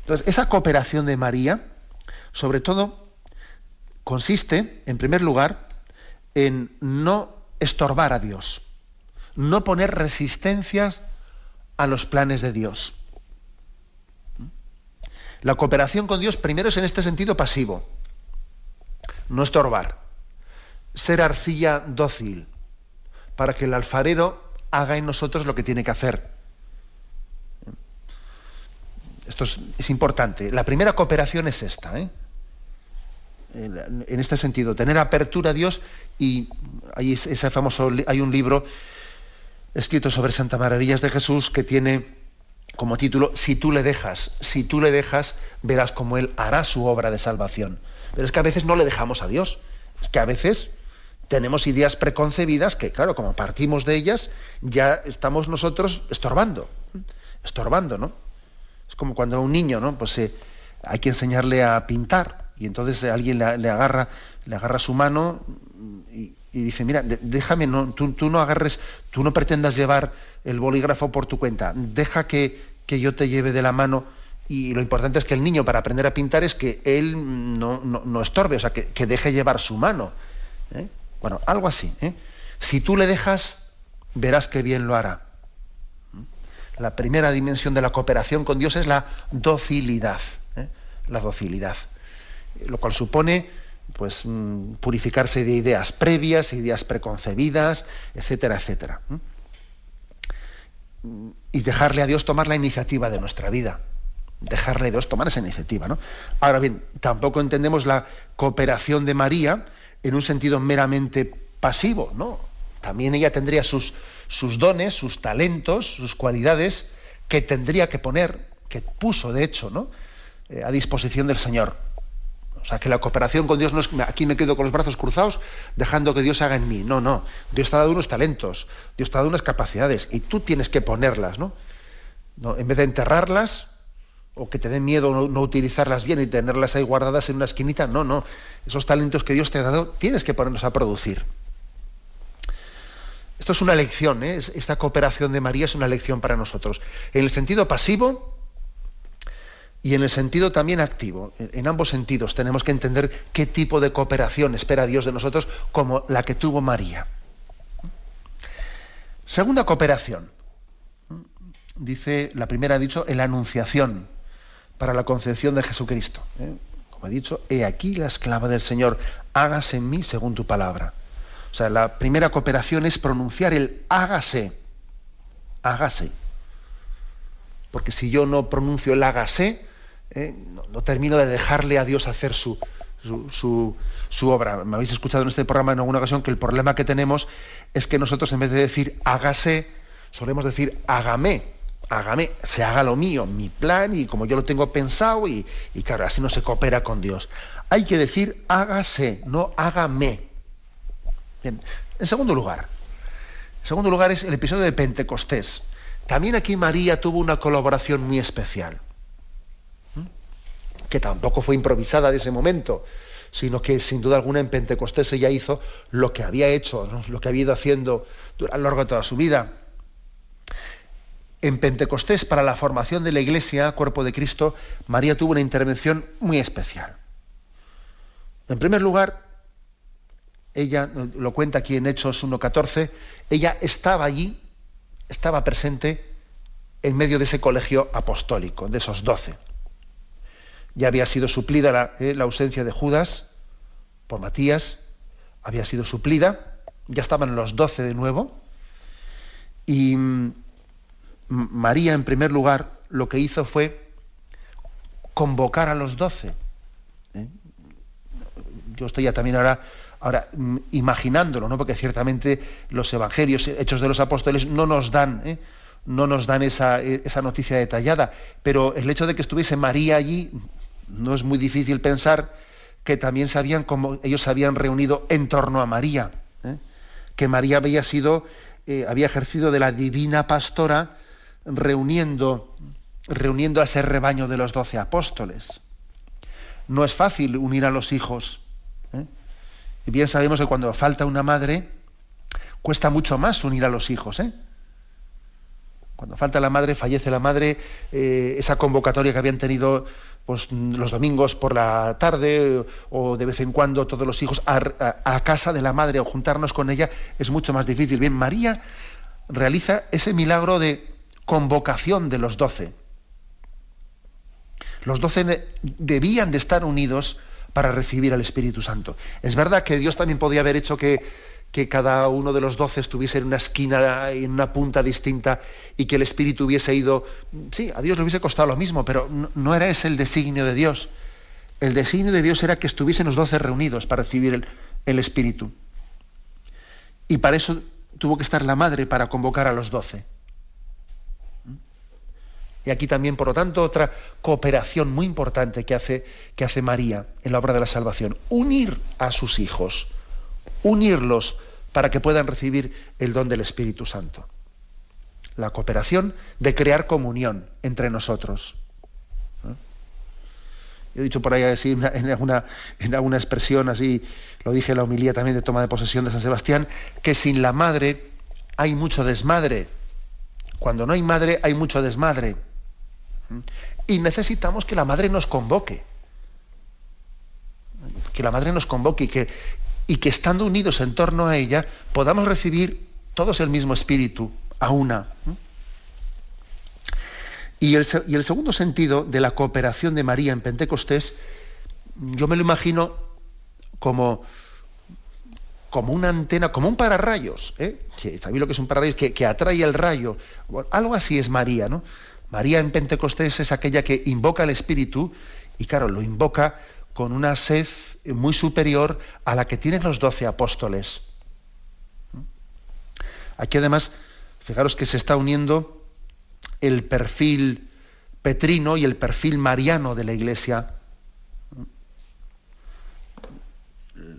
Entonces, esa cooperación de María, sobre todo, consiste, en primer lugar, en no estorbar a Dios, no poner resistencias a los planes de Dios. La cooperación con Dios primero es en este sentido pasivo, no estorbar, ser arcilla dócil, para que el alfarero haga en nosotros lo que tiene que hacer. Esto es importante. La primera cooperación es esta, en este sentido, tener apertura a Dios. Y hay un libro escrito sobre Santa Maravillas de Jesús que tiene como título Si tú le dejas, verás cómo Él hará su obra de salvación. Pero es que a veces no le dejamos a Dios, es que a veces tenemos ideas preconcebidas que, claro, como partimos de ellas, ya estamos nosotros estorbando, ¿no? Es como cuando a un niño, ¿no? Pues hay que enseñarle a pintar, y entonces alguien le agarra su mano y dice, mira, déjame, tú no pretendas llevar el bolígrafo por tu cuenta, deja que yo te lleve de la mano. Y lo importante es que el niño, para aprender a pintar, es que él no estorbe, o sea, que deje llevar su mano. Bueno, algo así. Si tú le dejas, verás qué bien lo hará. La primera dimensión de la cooperación con Dios es la docilidad. La docilidad. Lo cual supone, pues, purificarse de ideas previas, ideas preconcebidas, etcétera, etcétera. Y dejarle a Dios tomar la iniciativa de nuestra vida. Dejarle a Dios tomar esa iniciativa, ¿no? Ahora bien, tampoco entendemos la cooperación de María en un sentido meramente pasivo, ¿no? También ella tendría sus dones, sus talentos, sus cualidades que tendría que poner, que puso de hecho, ¿no? A disposición del Señor. O sea, que la cooperación con Dios no es aquí me quedo con los brazos cruzados dejando que Dios haga en mí. No. Dios te ha dado unos talentos, Dios te ha dado unas capacidades y tú tienes que ponerlas, ¿no? En vez de enterrarlas o que te den miedo no utilizarlas bien y tenerlas ahí guardadas en una esquinita, no. Esos talentos que Dios te ha dado tienes que ponerlos a producir. Esto es una lección, esta cooperación de María es una lección para nosotros. En el sentido pasivo, y en el sentido también activo. En ambos sentidos tenemos que entender qué tipo de cooperación espera Dios de nosotros, como la que tuvo María. Segunda cooperación. Dice, la primera ha dicho, en la anunciación para la concepción de Jesucristo. Como he dicho, he aquí la esclava del Señor, hágase en mí según tu palabra. O sea, la primera cooperación es pronunciar el hágase. Hágase. Porque si yo no pronuncio el hágase, no termino de dejarle a Dios hacer su obra. Me habéis escuchado en este programa en alguna ocasión que el problema que tenemos es que nosotros, en vez de decir hágase, solemos decir hágame, se haga lo mío, mi plan, y como yo lo tengo pensado, y claro, así no se coopera con Dios. Hay que decir hágase, no hágame. Bien. En segundo lugar es el episodio de Pentecostés. También aquí María tuvo una colaboración muy especial, que tampoco fue improvisada de ese momento, sino que sin duda alguna en Pentecostés ella hizo lo que había hecho, ¿no? Lo que había ido haciendo a lo largo de toda su vida. En Pentecostés, para la formación de la Iglesia, cuerpo de Cristo, María tuvo una intervención muy especial. En primer lugar, ella lo cuenta aquí en Hechos 1:14, ella estaba allí, estaba presente en medio de ese colegio apostólico, de esos 12. Ya había sido suplida la ausencia de Judas por Matías, había sido suplida, ya estaban los 12 de nuevo, y María, en primer lugar, lo que hizo fue convocar a los 12. Yo estoy ya también ahora imaginándolo, ¿no? Porque ciertamente los evangelios, Hechos de los Apóstoles, no nos dan esa noticia detallada, pero el hecho de que estuviese María allí, no es muy difícil pensar que también sabían cómo ellos se habían reunido en torno a María, que María había ejercido de la divina pastora, reuniendo a ese rebaño de los 12 apóstoles. No es fácil unir a los hijos, y bien sabemos que cuando falta una madre, cuesta mucho más unir a los hijos, Cuando falta la madre, fallece la madre, esa convocatoria que habían tenido pues, los domingos por la tarde, o de vez en cuando todos los hijos a casa de la madre, o juntarnos con ella, es mucho más difícil. Bien, María realiza ese milagro de convocación de los 12. Los 12 debían de estar unidos para recibir al Espíritu Santo. Es verdad que Dios también podía haber hecho que cada uno de los 12 estuviese en una esquina, en una punta distinta, y que el Espíritu hubiese ido... Sí, a Dios le hubiese costado lo mismo, pero no era ese el designio de Dios. El designio de Dios era que estuviesen los 12 reunidos para recibir el Espíritu. Y para eso tuvo que estar la madre para convocar a los 12. Y aquí también, por lo tanto, otra cooperación muy importante que hace María en la obra de la salvación. Unir a sus hijos, unirlos para que puedan recibir el don del Espíritu Santo. La cooperación de crear comunión entre nosotros. Yo he dicho por ahí así, en alguna expresión así, lo dije en la homilía también de toma de posesión de San Sebastián, que sin la madre hay mucho desmadre. Cuando no hay madre hay mucho desmadre. Y necesitamos que la madre nos convoque. Que la madre nos convoque y que estando unidos en torno a ella podamos recibir todos el mismo espíritu, a una. Y el segundo sentido de la cooperación de María en Pentecostés, yo me lo imagino como una antena, como un pararrayos. ¿Sabéis lo que es un pararrayos? Que atrae el rayo. Bueno, algo así es María, ¿no? María en Pentecostés es aquella que invoca al Espíritu, y claro, lo invoca con una sed muy superior a la que tienen los 12 apóstoles. Aquí además, fijaros que se está uniendo el perfil petrino y el perfil mariano de la Iglesia.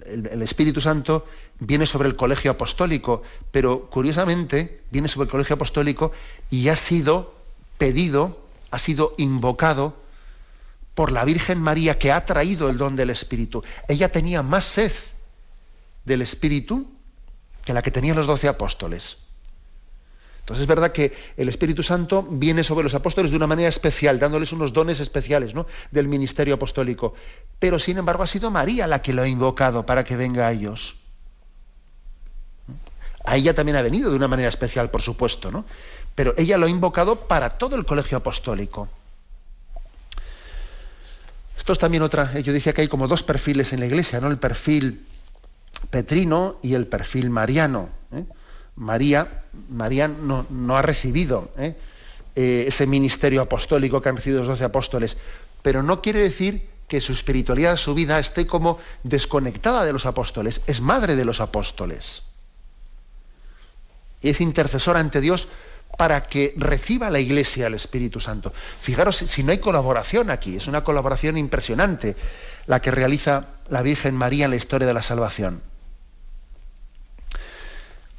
El Espíritu Santo viene sobre el colegio apostólico, pero curiosamente viene sobre el colegio apostólico y ha sido pedido, ha sido invocado por la Virgen María, que ha traído el don del Espíritu. Ella tenía más sed del Espíritu que la que tenían los 12 apóstoles. Entonces es verdad que el Espíritu Santo viene sobre los apóstoles de una manera especial, dándoles unos dones especiales, ¿no?, del ministerio apostólico. Pero sin embargo ha sido María la que lo ha invocado para que venga a ellos. A ella también ha venido de una manera especial, por supuesto, ¿no? Pero ella lo ha invocado para todo el colegio apostólico. Esto es también otra. Yo decía que hay como dos perfiles en la Iglesia, ¿no? El perfil petrino y el perfil mariano. María no ha recibido ese ministerio apostólico que han recibido los 12 apóstoles, pero no quiere decir que su espiritualidad, su vida, esté como desconectada de los apóstoles. Es madre de los apóstoles. Es intercesora ante Dios para que reciba la Iglesia el Espíritu Santo. Fijaros si no hay colaboración aquí, es una colaboración impresionante la que realiza la Virgen María en la historia de la salvación.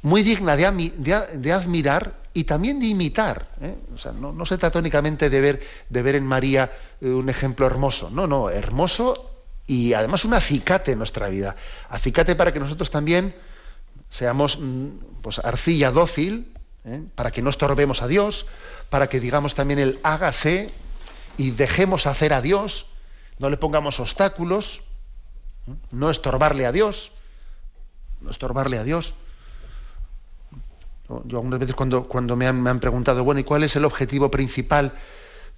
Muy digna de admirar y también de imitar. O sea, no se trata únicamente de ver en María un ejemplo hermoso, no, hermoso y además un acicate en nuestra vida. Acicate para que nosotros también seamos pues arcilla dócil, para que no estorbemos a Dios, para que digamos también el hágase y dejemos hacer a Dios, no le pongamos obstáculos, no estorbarle a Dios. Yo algunas veces cuando me han preguntado, bueno, ¿y cuál es el objetivo principal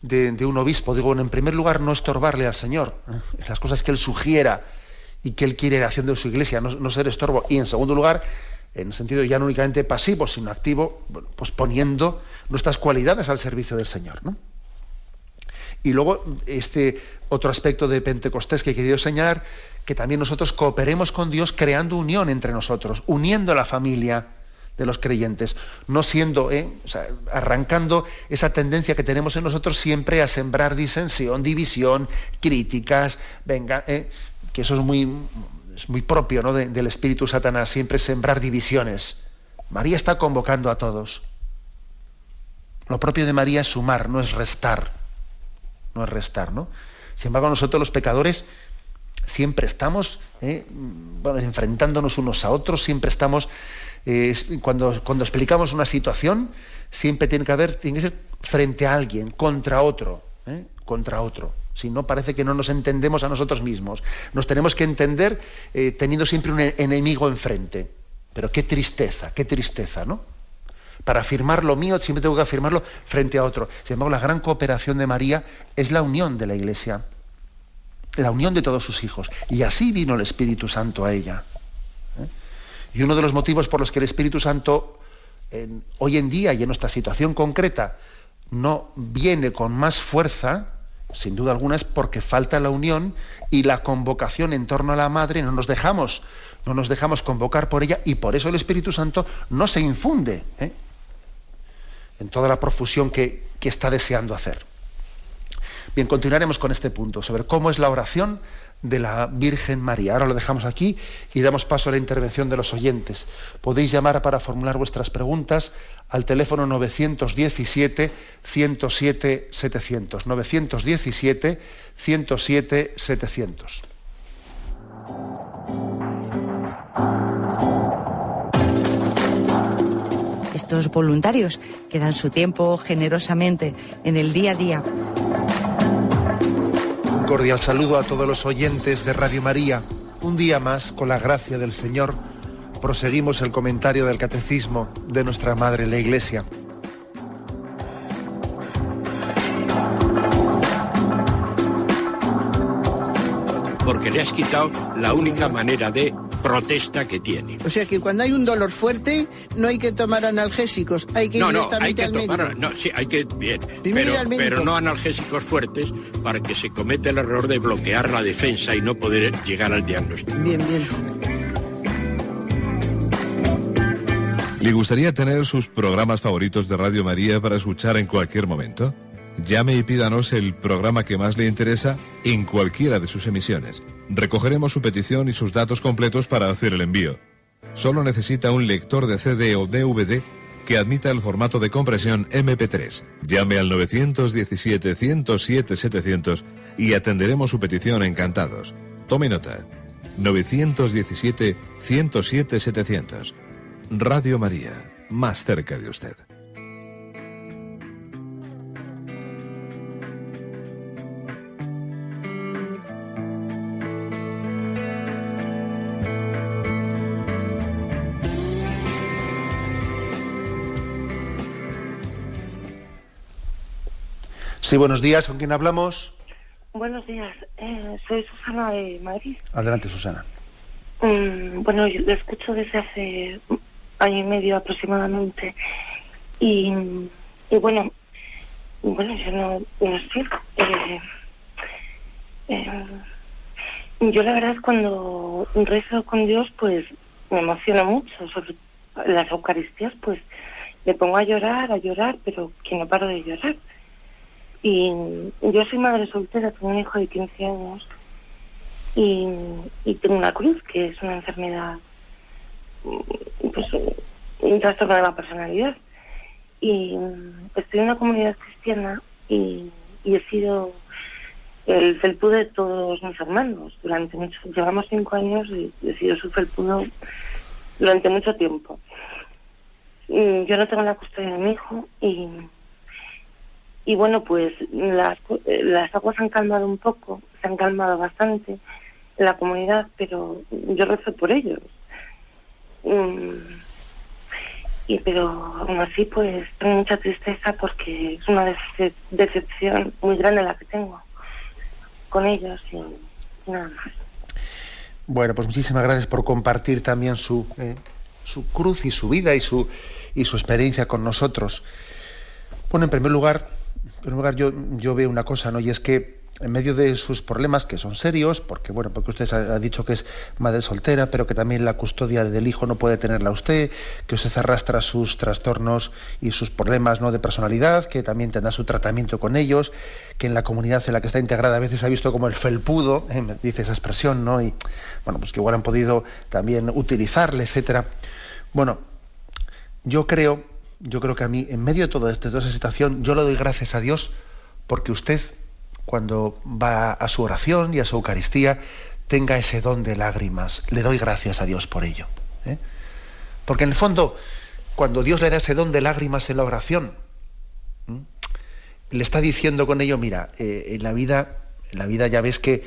de un obispo? Digo, bueno, en primer lugar, no estorbarle al Señor, las cosas que Él sugiera y que Él quiere haciendo de su Iglesia, no ser estorbo. Y en segundo lugar, en sentido ya no únicamente pasivo, sino activo, bueno, pues poniendo nuestras cualidades al servicio del Señor, ¿no? Y luego, este otro aspecto de Pentecostés que he querido señalar, que también nosotros cooperemos con Dios creando unión entre nosotros, uniendo la familia de los creyentes, no siendo, arrancando esa tendencia que tenemos en nosotros siempre a sembrar disensión, división, críticas, que eso es muy propio, ¿no?, del espíritu Satanás, siempre sembrar divisiones. María está convocando a todos. Lo propio de María es sumar, no es restar, ¿no? Sin embargo, nosotros los pecadores siempre estamos enfrentándonos unos a otros, siempre estamos cuando explicamos una situación, siempre tiene que ser frente a alguien, contra otro. Si no, parece que no nos entendemos a nosotros mismos. Nos tenemos que entender teniendo siempre un enemigo enfrente. Pero qué tristeza, ¿no? Para afirmar lo mío, siempre tengo que afirmarlo frente a otro. Sin embargo, la gran cooperación de María es la unión de la Iglesia, la unión de todos sus hijos. Y así vino el Espíritu Santo a ella. Y uno de los motivos por los que el Espíritu Santo hoy en día y en nuestra situación concreta no viene con más fuerza, sin duda alguna, es porque falta la unión y la convocación en torno a la Madre. No nos dejamos convocar por ella, y por eso el Espíritu Santo no se infunde en toda la profusión que está deseando hacer. Bien, continuaremos con este punto sobre cómo es la oración de la Virgen María. Ahora lo dejamos aquí y damos paso a la intervención de los oyentes. Podéis llamar para formular vuestras preguntas al teléfono 917-107-700. 917-107-700. Estos voluntarios que dan su tiempo generosamente en el día a día. Un cordial saludo a todos los oyentes de Radio María. Un día más, con la gracia del Señor, proseguimos el comentario del Catecismo de nuestra Madre la Iglesia. Porque le has quitado la única manera de protesta que tiene. O sea que cuando hay un dolor fuerte no hay que tomar analgésicos, hay que ir directamente al médico. Hay que bien, pero no analgésicos fuertes para que se cometa el error de bloquear la defensa y no poder llegar al diagnóstico. Bien. ¿Le gustaría tener sus programas favoritos de Radio María para escuchar en cualquier momento? Llame y pídanos el programa que más le interesa en cualquiera de sus emisiones. Recogeremos su petición y sus datos completos para hacer el envío. Solo necesita un lector de CD o DVD que admita el formato de compresión MP3. Llame al 917-107-700 y atenderemos su petición encantados. Tome nota. 917-107-700. Radio María, más cerca de usted. Sí, buenos días. ¿Con quién hablamos? Buenos días. Soy Susana de Madrid. Adelante, Susana. Bueno, yo lo escucho desde hace año y medio aproximadamente. Y bueno, yo no sé. Yo la verdad es cuando rezo con Dios, pues me emociona mucho. Sobre las Eucaristías, pues me pongo a llorar, pero que no paro de llorar. Y yo soy madre soltera, tengo un hijo de 15 años y tengo una cruz, que es una enfermedad, pues un trastorno de la personalidad. Y estoy en una comunidad cristiana y he sido el felpudo de todos mis hermanos llevamos 5 años y he sido su felpudo durante mucho tiempo. Yo no tengo la custodia de mi hijo y bueno, pues las aguas se han calmado un poco, se han calmado bastante en la comunidad, pero yo rezo por ellos. Pero aún así, pues tengo mucha tristeza porque es una decepción muy grande la que tengo con ellos y nada más. Bueno, pues muchísimas gracias por compartir también su cruz y su vida y su experiencia con nosotros. Bueno, en primer lugar yo veo una cosa, ¿no? Y es que en medio de sus problemas, que son serios, porque usted ha dicho que es madre soltera, pero que también la custodia del hijo no puede tenerla usted, que usted arrastra sus trastornos y sus problemas, ¿no?, de personalidad, que también tendrá su tratamiento con ellos, que en la comunidad en la que está integrada a veces ha visto como el felpudo, dice esa expresión, ¿no? Y bueno, pues que igual han podido también utilizarle, etcétera. Bueno, yo creo que a mí, en medio de toda esa situación, yo le doy gracias a Dios porque usted, cuando va a su oración y a su Eucaristía, tenga ese don de lágrimas. Le doy gracias a Dios por ello. Porque en el fondo, cuando Dios le da ese don de lágrimas en la oración, le está diciendo con ello, mira, en la vida ya ves que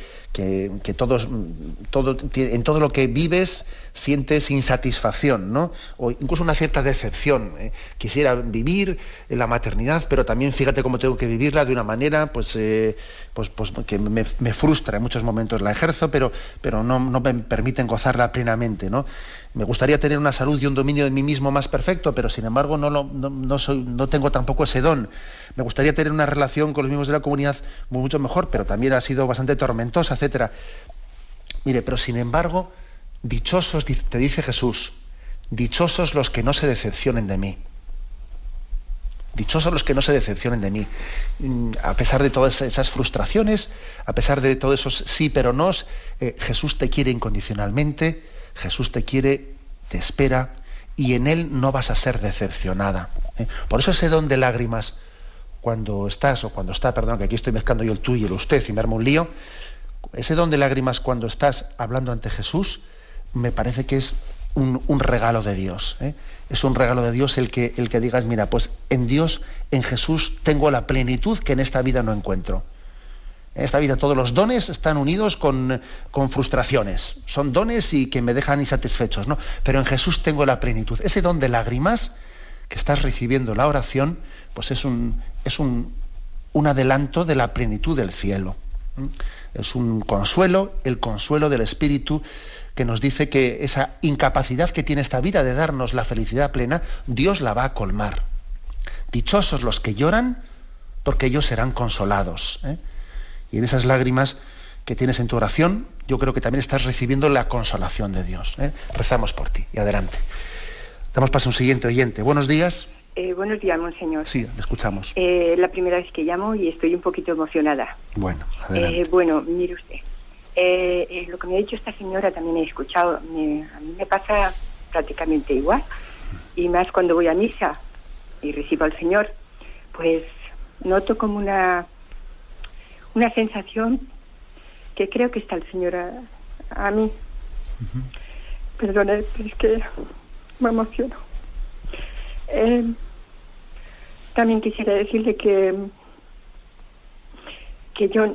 todos, en todo lo que vives sientes insatisfacción, ¿no? O incluso una cierta decepción. Quisiera vivir en la maternidad, pero también fíjate cómo tengo que vivirla de una manera, pues que me frustra en muchos momentos. La ejerzo, pero no me permiten gozarla plenamente, ¿no? Me gustaría tener una salud y un dominio de mí mismo más perfecto, pero sin embargo no tengo tampoco ese don. Me gustaría tener una relación con los miembros de la comunidad mucho mejor, pero también ha sido bastante tormentosa, etcétera. Mire, pero sin embargo, dichosos, te dice Jesús, dichosos los que no se decepcionen de mí. Dichosos los que no se decepcionen de mí. A pesar de todas esas frustraciones, a pesar de todos esos sí pero nos, Jesús te quiere incondicionalmente, Jesús te quiere, te espera, y en Él no vas a ser decepcionada. Por eso ese don de lágrimas, cuando está, que aquí estoy mezclando yo el tú y el usted y me armo un lío, ese don de lágrimas cuando estás hablando ante Jesús, me parece que es un regalo de Dios. Es un regalo de Dios el que digas, mira, pues en Dios, en Jesús, tengo la plenitud que en esta vida no encuentro. En esta vida todos los dones están unidos con frustraciones. Son dones y que me dejan insatisfechos, ¿no? Pero en Jesús tengo la plenitud. Ese don de lágrimas que estás recibiendo en la oración, pues es un adelanto de la plenitud del cielo. Es un consuelo, el consuelo del Espíritu, que nos dice que esa incapacidad que tiene esta vida de darnos la felicidad plena, Dios la va a colmar. Dichosos los que lloran, porque ellos serán consolados. Y en esas lágrimas que tienes en tu oración, yo creo que también estás recibiendo la consolación de Dios. Rezamos por ti y adelante. Damos paso a un siguiente oyente. Buenos días. Buenos días, monseñor. Sí, le escuchamos. La primera vez que llamo y estoy un poquito emocionada. Bueno, adelante. Bueno, mire usted. Lo que me ha dicho esta señora también he escuchado. A mí me pasa prácticamente igual. Y más cuando voy a misa y recibo al Señor, pues noto como una sensación que creo que está el Señor a mí. Uh-huh. Perdone, pero es que me emociono. También quisiera decirle que yo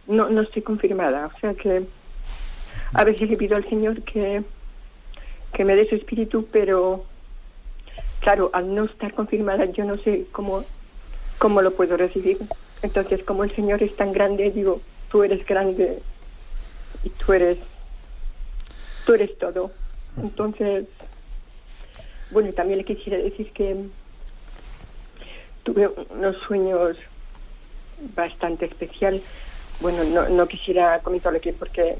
no estoy confirmada, o sea que a veces le pido al Señor que me dé su espíritu, pero claro, al no estar confirmada yo no sé cómo ¿cómo lo puedo recibir? Entonces, como el Señor es tan grande, digo, tú eres grande y tú eres todo. Entonces, bueno, también le quisiera decir que tuve unos sueños bastante especial. Bueno, no quisiera comentarlo aquí porque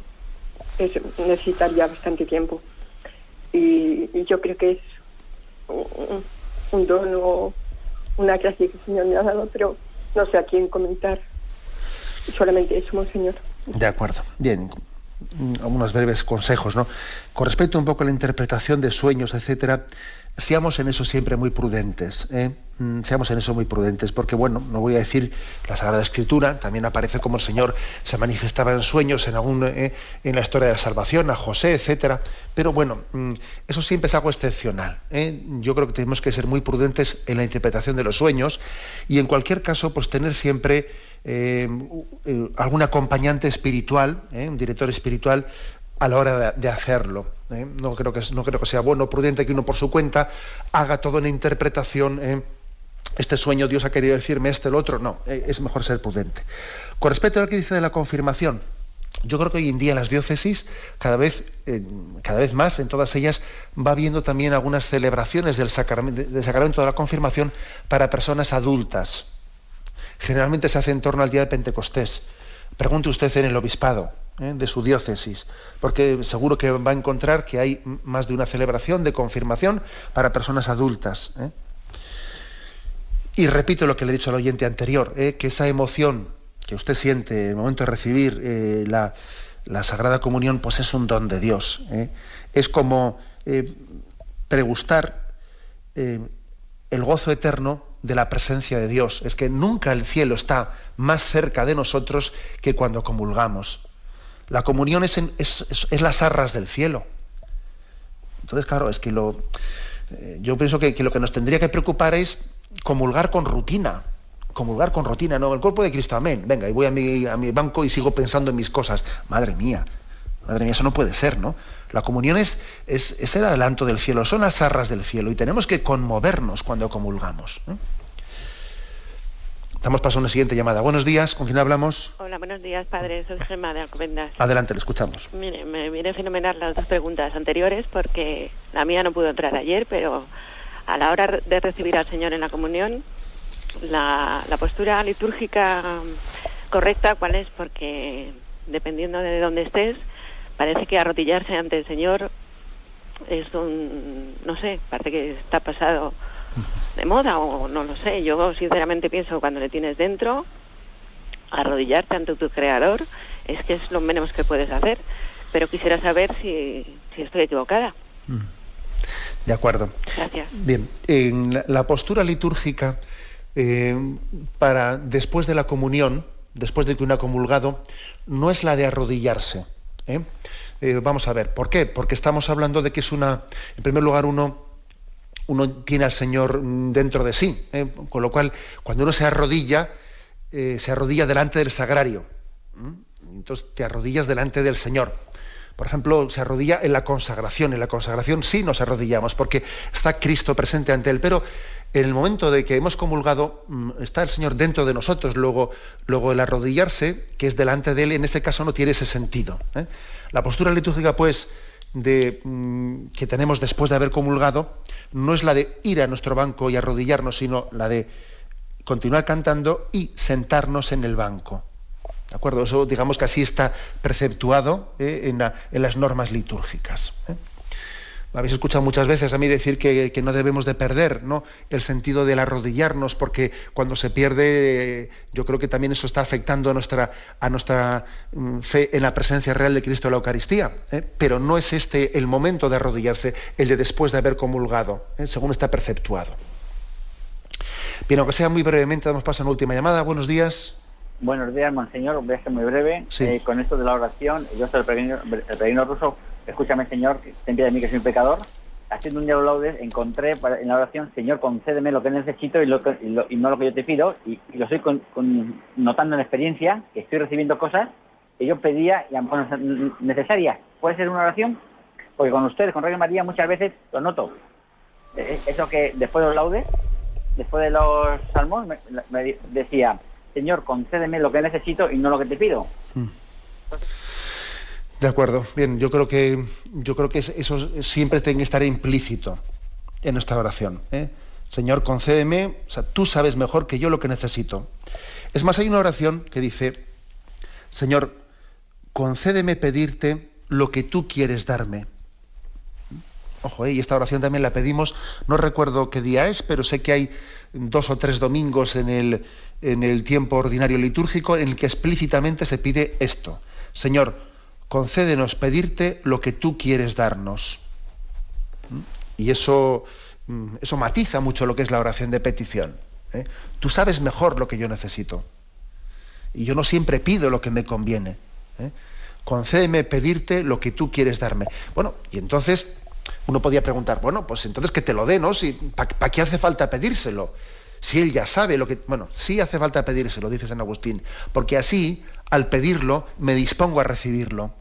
necesitaría bastante tiempo. Y yo creo que es un don o una gracia que el Señor me ha dado, pero no sé a quién comentar. Solamente eso, Monseñor. De acuerdo. Bien. Algunos breves consejos, ¿no? Con respecto un poco a la interpretación de sueños, etcétera, seamos en eso siempre muy prudentes, seamos en eso muy prudentes, porque bueno, no voy a decir la Sagrada Escritura, también aparece como el Señor se manifestaba en sueños en la historia de la salvación, a José, etcétera, pero bueno, eso siempre es algo excepcional, Yo creo que tenemos que ser muy prudentes en la interpretación de los sueños y en cualquier caso, pues tener siempre algún acompañante espiritual, un director espiritual a la hora de hacerlo. No creo que sea bueno o prudente que uno por su cuenta haga toda una interpretación. Este sueño Dios ha querido decirme el otro. No, es mejor ser prudente. Con respecto a lo que dice de la confirmación, yo creo que hoy en día las diócesis cada vez más, en todas ellas, va habiendo también algunas celebraciones del sacramento de la confirmación para personas adultas. Generalmente se hace en torno al día de Pentecostés. Pregunte usted en el obispado de su diócesis, porque seguro que va a encontrar que hay más de una celebración de confirmación para personas adultas. Y repito lo que le he dicho al oyente anterior, que esa emoción que usted siente en el momento de recibir la Sagrada Comunión, pues es un don de Dios. Es como pregustar el gozo eterno de la presencia de Dios. Es que nunca el cielo está más cerca de nosotros que cuando comulgamos. La comunión es las arras del cielo. Entonces, claro, es que yo pienso que lo que nos tendría que preocupar es comulgar con rutina. Comulgar con rutina, no, el cuerpo de Cristo, amén. Venga, y voy a mi banco y sigo pensando en mis cosas. Madre mía, eso no puede ser, ¿no? La comunión es el adelanto del cielo, son las arras del cielo y tenemos que conmovernos cuando comulgamos. Estamos pasando a una siguiente llamada. Buenos días, ¿con quién hablamos? Hola, buenos días, padre. Soy Gemma de Alcobendas. Adelante, le escuchamos. Mire, me viene fenomenal las dos preguntas anteriores porque la mía no pudo entrar ayer, pero a la hora de recibir al Señor en la comunión, la postura litúrgica correcta, ¿cuál es? Porque dependiendo de dónde estés, parece que arrodillarse ante el Señor es no sé, parece que está pasado de moda o no lo sé. Yo sinceramente pienso cuando le tienes dentro, arrodillarte ante tu Creador es que es lo menos que puedes hacer. Pero quisiera saber si estoy equivocada. De acuerdo. Gracias. Bien, en la postura litúrgica para después de la comunión, después de que uno ha comulgado, no es la de arrodillarse. Vamos a ver, ¿por qué? Porque estamos hablando de que es en primer lugar uno tiene al Señor dentro de sí, con lo cual cuando uno se arrodilla delante del sagrario. Entonces te arrodillas delante del Señor. Por ejemplo, se arrodilla en la consagración sí nos arrodillamos porque está Cristo presente ante él, pero en el momento de que hemos comulgado está el Señor dentro de nosotros, luego el arrodillarse, que es delante de él, en ese caso no tiene ese sentido. La postura litúrgica, pues, que tenemos después de haber comulgado, no es la de ir a nuestro banco y arrodillarnos, sino la de continuar cantando y sentarnos en el banco. ¿De acuerdo? Eso, digamos que así está preceptuado en las normas litúrgicas. Me habéis escuchado muchas veces a mí decir que no debemos de perder, ¿no?, el sentido del arrodillarnos, porque cuando se pierde, yo creo que también eso está afectando a nuestra fe en la presencia real de Cristo en la Eucaristía. Pero no es el momento de arrodillarse, el de después de haber comulgado, según está preceptuado. Bien, aunque sea muy brevemente, damos paso a una última llamada. Buenos días. Buenos días, monseñor. Voy a ser muy breve. Sí. Con esto de la oración, yo soy el peregrino ruso. Escúchame, Señor, ten piedad de mí que soy un pecador. Haciendo un diálogo laudes, encontré en la oración, Señor, concédeme lo que necesito y no lo que yo te pido. Y lo estoy notando en experiencia, que estoy recibiendo cosas que yo pedía y a lo mejor necesarias. ¿Puede ser una oración? Porque con ustedes, con Radio María, muchas veces lo noto. Eso que después de los laudes, después de los salmos, me decía, Señor, concédeme lo que necesito y no lo que te pido. De acuerdo. Bien, yo creo que eso siempre tiene que estar implícito en nuestra oración, ¿eh? Señor, concédeme, o sea, tú sabes mejor que yo lo que necesito. Es más, hay una oración que dice, Señor, concédeme pedirte lo que tú quieres darme. Ojo, y esta oración también la pedimos, no recuerdo qué día es, pero sé que hay 2 o 3 domingos en el tiempo ordinario litúrgico en el que explícitamente se pide esto. Señor, concédenos pedirte lo que tú quieres darnos. Y eso matiza mucho lo que es la oración de petición, ¿eh? Tú sabes mejor lo que yo necesito. Y yo no siempre pido lo que me conviene, ¿eh? Concédeme pedirte lo que tú quieres darme. Bueno, y entonces uno podía preguntar, bueno, pues entonces que te lo dé, ¿no? ¿Para qué hace falta pedírselo? Si él ya sabe lo que... Bueno, sí hace falta pedírselo, dice San Agustín, porque así, al pedirlo, me dispongo a recibirlo.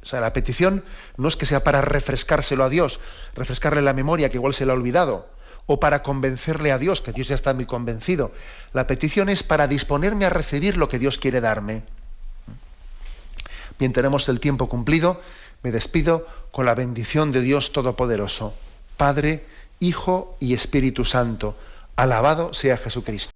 O sea, la petición no es que sea para refrescárselo a Dios, refrescarle la memoria, que igual se le ha olvidado, o para convencerle a Dios, que Dios ya está muy convencido. La petición es para disponerme a recibir lo que Dios quiere darme. Bien, tenemos el tiempo cumplido. Me despido con la bendición de Dios Todopoderoso, Padre, Hijo y Espíritu Santo. Alabado sea Jesucristo.